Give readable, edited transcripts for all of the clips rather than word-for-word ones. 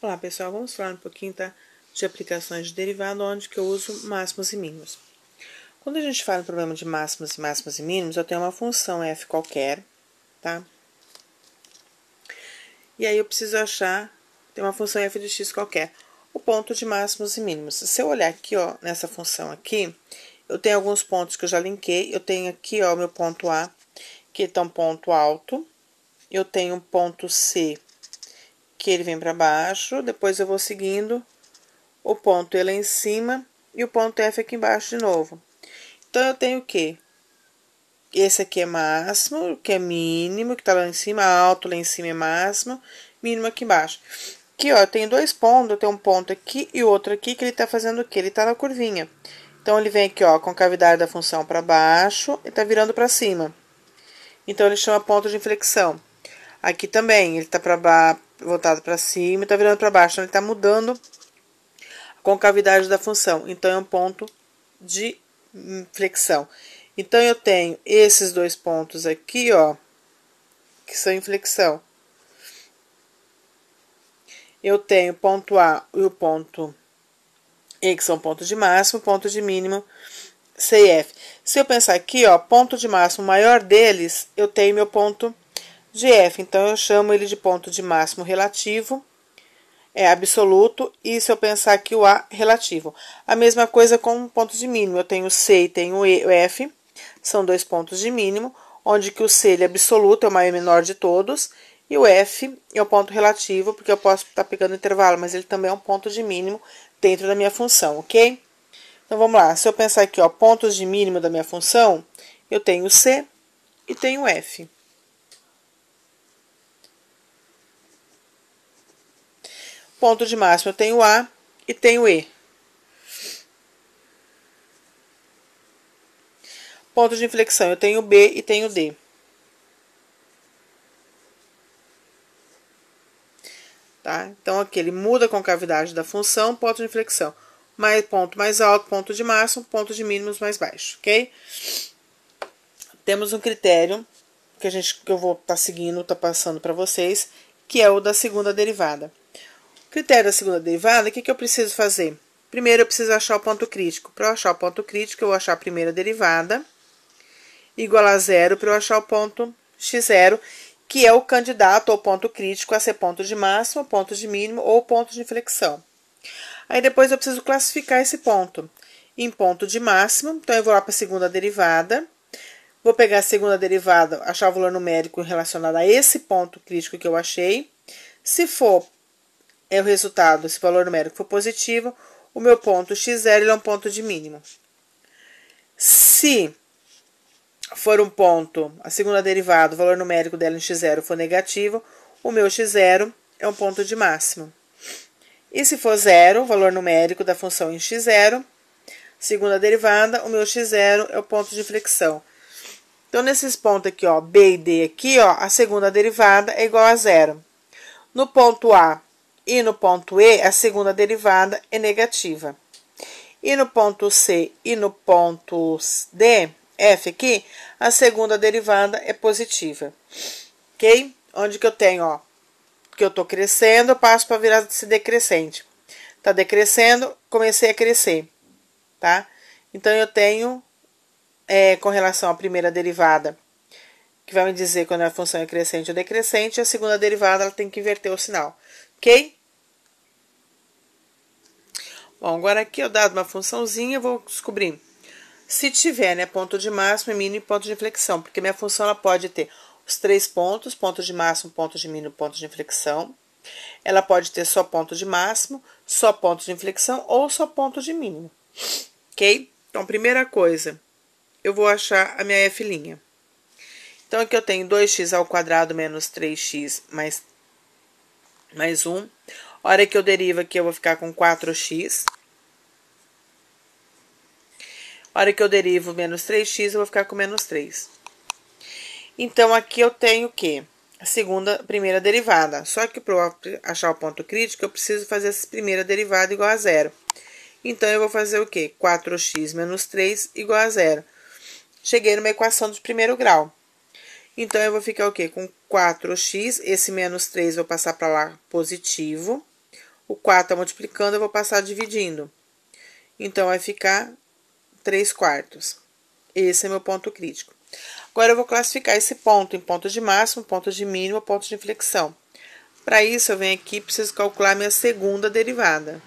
Olá pessoal, vamos falar um pouquinho, tá, de aplicações de derivado, onde que eu uso máximos e mínimos. Quando a gente fala em problema de máximos e mínimos, eu tenho uma função f qualquer, tá? E aí eu preciso achar, tem uma função f de x qualquer, o ponto de máximos e mínimos. Se eu olhar aqui, ó, nessa função aqui, eu tenho alguns pontos que eu já linkei. Eu tenho aqui, ó, o meu ponto A, que está um ponto alto. Eu tenho um ponto C, que ele vem para baixo. Depois eu vou seguindo o ponto E lá em cima e o ponto F aqui embaixo de novo. Então, eu tenho o quê? Esse aqui é máximo, que é mínimo, que tá lá em cima, alto lá em cima é máximo, mínimo aqui embaixo. Aqui, ó, eu tenho dois pontos, eu tenho um ponto aqui e outro aqui, que ele tá fazendo o quê? Ele tá na curvinha. Então, ele vem aqui, ó, com a cavidade da função para baixo e tá virando para cima. Então, ele chama ponto de inflexão. Aqui também, ele tá para baixo, voltado para cima e tá virando para baixo. Então, ele tá mudando a concavidade da função. Então, é um ponto de inflexão. Então, eu tenho esses dois pontos aqui, ó, que são inflexão. Eu tenho o ponto A e o ponto E, que são pontos de máximo, ponto de mínimo, C e F. Se eu pensar aqui, ó, ponto de máximo maior deles, eu tenho meu ponto de F. Então, eu chamo ele de ponto de máximo relativo, é absoluto, e se eu pensar aqui o A relativo. A mesma coisa com o ponto de mínimo. Eu tenho o C e tenho o F, são dois pontos de mínimo, onde que o C ele é absoluto, é o maior e menor de todos, e o F é o ponto relativo, porque eu posso estar pegando intervalo, mas ele também é um ponto de mínimo dentro da minha função, ok? Então, vamos lá. Se eu pensar aqui, ó, pontos de mínimo da minha função, eu tenho o C e tenho o F. Ponto de máximo, eu tenho o A e tenho o E. Ponto de inflexão, eu tenho o B e tenho o D. Tá? Então, aqui ele muda a concavidade da função, ponto de inflexão. Ponto mais alto, ponto de máximo, ponto de mínimos mais baixo, ok? Temos um critério que eu vou estar seguindo, tá passando para vocês, que é o da segunda derivada. O critério da segunda derivada, o que eu preciso fazer? Primeiro, eu preciso achar o ponto crítico. Para eu achar o ponto crítico, eu vou achar a primeira derivada igual a zero para eu achar o ponto x0, que é o candidato ao ponto crítico a ser ponto de máximo, ponto de mínimo ou ponto de inflexão. Aí depois eu preciso classificar esse ponto em ponto de máximo, então eu vou lá para a segunda derivada, vou pegar a segunda derivada, achar o valor numérico relacionado a esse ponto crítico que eu achei. Se for o resultado, se o valor numérico for positivo, o meu ponto x0 ele é um ponto de mínimo. Se for um ponto, a segunda derivada, o valor numérico dela em x0 for negativo, o meu x0 é um ponto de máximo. E se for zero, o valor numérico da função em x0, segunda derivada, o meu x0 é o ponto de inflexão. Então, nesses pontos aqui, ó, B e D aqui, ó, a segunda derivada é igual a zero. No ponto A e no ponto E, a segunda derivada é negativa. E no ponto C e no ponto D, F aqui, a segunda derivada é positiva. Ok? Onde que eu tenho, ó, que eu tô crescendo, eu passo para virar se decrescente. Tá decrescendo, comecei a crescer, tá? Então, eu tenho, com relação à primeira derivada, que vai me dizer quando a função é crescente ou decrescente, a segunda derivada ela tem que inverter o sinal, ok? Bom, agora aqui eu dado uma funçãozinha, eu vou descobrir se tiver, né, ponto de máximo, mínimo e ponto de inflexão, porque minha função ela pode ter os três pontos, ponto de máximo, ponto de mínimo, ponto de inflexão. Ela pode ter só ponto de máximo, só ponto de inflexão ou só ponto de mínimo, ok? Então, primeira coisa, eu vou achar a minha f'. Então, aqui eu tenho 2x ao quadrado menos 3x mais 1. A hora que eu derivo aqui, eu vou ficar com 4x. A hora que eu derivo menos 3x, eu vou ficar com menos 3. Então, aqui eu tenho o quê? A primeira derivada. Só que para eu achar o ponto crítico, eu preciso fazer essa primeira derivada igual a zero. Então, eu vou fazer o quê? 4x menos 3 igual a zero. Cheguei numa equação de primeiro grau. Então, eu vou ficar o quê? Com 4x, esse menos 3 eu vou passar para lá positivo. O 4 tá multiplicando, eu vou passar dividindo. Então, vai ficar 3/4. Esse é meu ponto crítico. Agora, eu vou classificar esse ponto em ponto de máximo, ponto de mínimo, ponto de inflexão. Para isso, eu venho aqui e preciso calcular minha segunda derivada.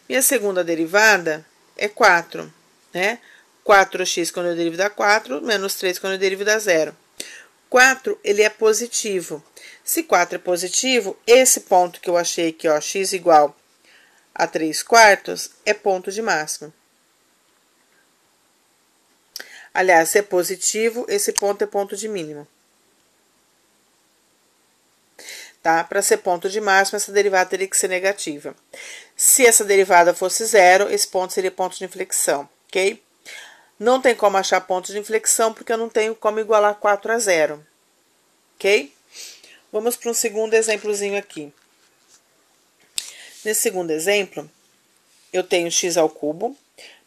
Minha segunda derivada é 4, né? 4x quando eu derivo da 4, menos 3 quando eu derivo da 0. 4, ele é positivo. Se 4 é positivo, esse ponto que eu achei aqui, ó, x igual a 3/4, é ponto de máximo. Aliás, se é positivo, esse ponto é ponto de mínimo. Tá? Para ser ponto de máximo, essa derivada teria que ser negativa. Se essa derivada fosse zero, esse ponto seria ponto de inflexão, ok? Não tem como achar ponto de inflexão, porque eu não tenho como igualar 4 a 0, ok? Vamos para um segundo exemplozinho aqui. Nesse segundo exemplo, eu tenho x ao cubo,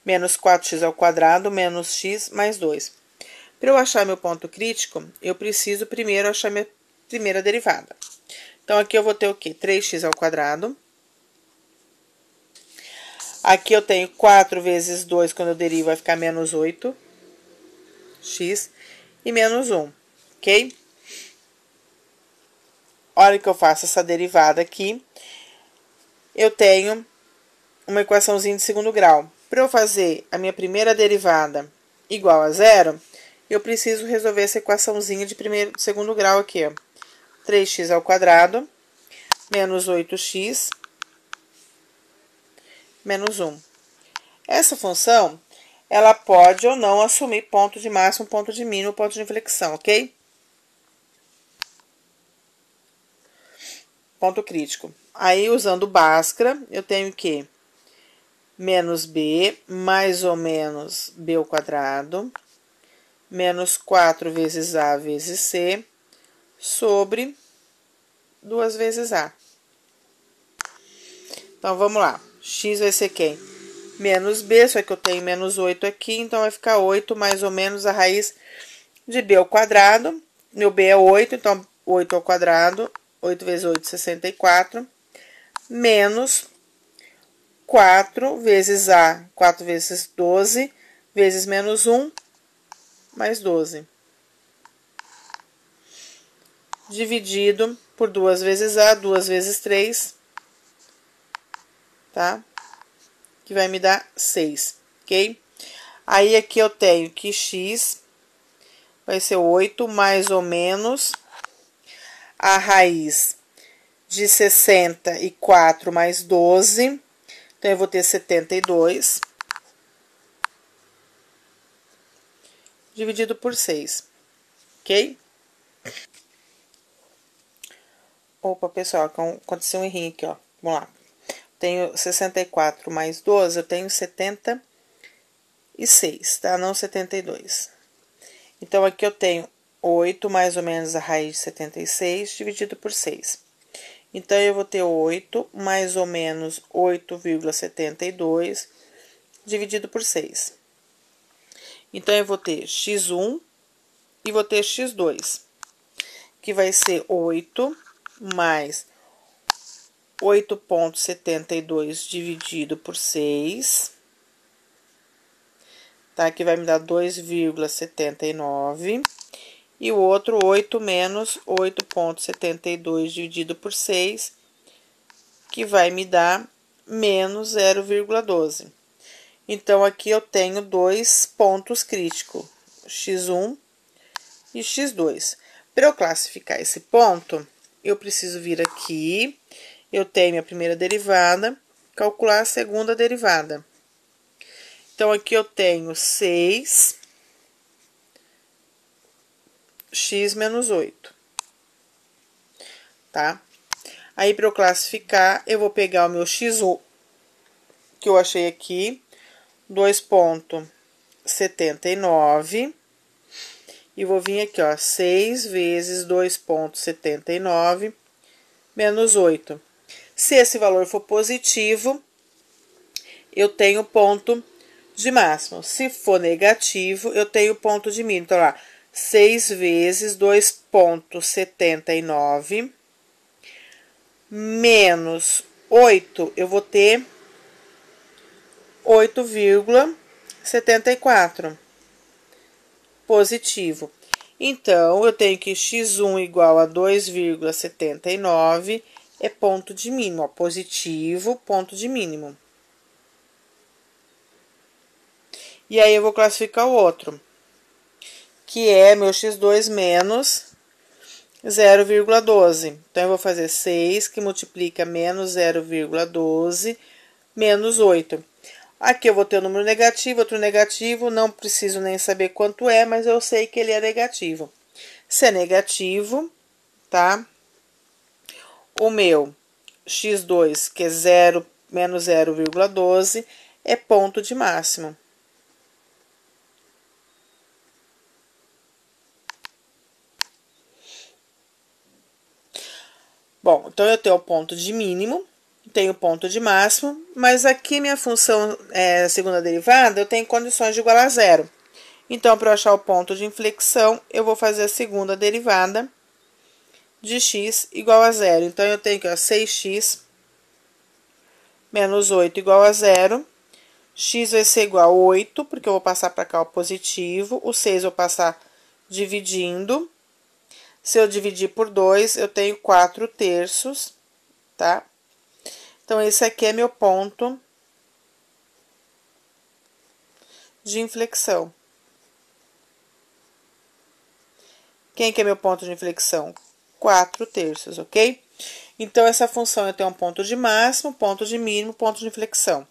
menos 4x ao quadrado, menos x mais 2. Para eu achar meu ponto crítico, eu preciso primeiro achar minha primeira derivada. Então, aqui eu vou ter o quê? 3x ao quadrado. Aqui eu tenho 4 vezes 2, quando eu derivo, vai ficar menos 8x e menos 1, ok? A hora que eu faço essa derivada aqui, eu tenho uma equaçãozinha de segundo grau. Para eu fazer a minha primeira derivada igual a zero, eu preciso resolver essa equaçãozinha de segundo grau aqui, ó. 3x ao quadrado, menos 8x, menos 1. Essa função, ela pode ou não assumir ponto de máximo, ponto de mínimo, ponto de inflexão, ok? Ponto crítico. Aí, usando Bhaskara, eu tenho que menos b, mais ou menos b ao quadrado, menos 4 vezes a vezes c, sobre 2 vezes a. Então, vamos lá. X vai ser quem? Menos b, só que eu tenho menos 8 aqui, então vai ficar 8 mais ou menos a raiz de b ao quadrado. Meu b é 8, então 8 ao quadrado, 8 vezes 8, 64, menos 4 vezes a, 4 vezes 12, vezes menos 1, mais 12. Dividido por 2 vezes a, 2 vezes 3, tá? Que vai me dar 6, ok? Aí, aqui eu tenho que x vai ser 8 mais ou menos a raiz de 64 mais 12. Então, eu vou ter 72. Dividido por 6, ok? Opa, pessoal, aconteceu um errinho aqui, ó. Vamos lá. Tenho 64 mais 12, eu tenho 76, tá? Não 72. Então, aqui eu tenho 8 mais ou menos a raiz de 76 dividido por 6. Então, eu vou ter 8 mais ou menos 8,72 dividido por 6. Então, eu vou ter x1 e vou ter x2, que vai ser 8 mais 8,72 dividido por 6, tá? Que vai me dar 2,79. E o outro, 8 menos 8,72 dividido por 6, que vai me dar menos 0,12. Então, aqui eu tenho dois pontos críticos, x1 e x2. Para eu classificar esse ponto, eu preciso vir aqui, eu tenho a primeira derivada, calcular a segunda derivada. Então, aqui eu tenho 6x menos 8, tá? Aí, para eu classificar, eu vou pegar o meu x1, que eu achei aqui, 2,79, e vou vir aqui, ó, 6 vezes 2,79 menos 8. Se esse valor for positivo, eu tenho ponto de máximo. Se for negativo, eu tenho ponto de mínimo. Então, lá, 6 vezes 2,79 menos 8, eu vou ter 8,74 positivo. Então, eu tenho que x1 igual a 2,79 é ponto de mínimo, ó, positivo, ponto de mínimo. E aí, eu vou classificar o outro, que é meu x2 menos 0,12. Então, eu vou fazer 6, que multiplica menos 0,12, menos 8. Aqui eu vou ter um número negativo, outro negativo, não preciso nem saber quanto é, mas eu sei que ele é negativo. Se é negativo, tá? O meu x2, que é 0 menos 0,12, é ponto de máximo. Bom, então eu tenho o ponto de mínimo, tenho o ponto de máximo, mas aqui minha função segunda derivada, eu tenho condições de igual a zero. Então, para eu achar o ponto de inflexão, eu vou fazer a segunda derivada de x igual a zero. Então, eu tenho aqui, ó, 6x menos 8 igual a zero. X vai ser igual a 8, porque eu vou passar para cá o positivo. O 6 eu vou passar dividindo. Se eu dividir por 2, eu tenho 4 terços, tá? Então, esse aqui é meu ponto de inflexão. Quem que é meu ponto de inflexão? 4 terços, ok? Então, essa função eu tenho um ponto de máximo, ponto de mínimo, ponto de inflexão.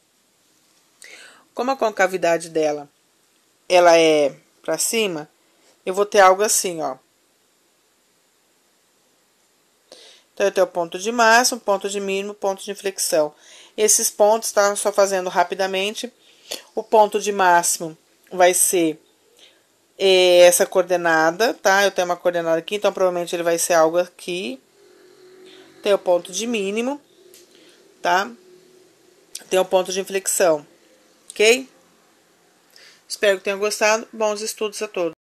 Como a concavidade dela, ela é para cima, eu vou ter algo assim, ó. Então, eu tenho o ponto de máximo, ponto de mínimo, ponto de inflexão. Esses pontos, tá? Só fazendo rapidamente. O ponto de máximo vai ser essa coordenada, tá? Eu tenho uma coordenada aqui, então provavelmente ele vai ser algo aqui. Tem o ponto de mínimo, tá? Tem o ponto de inflexão, ok? Espero que tenham gostado. Bons estudos a todos.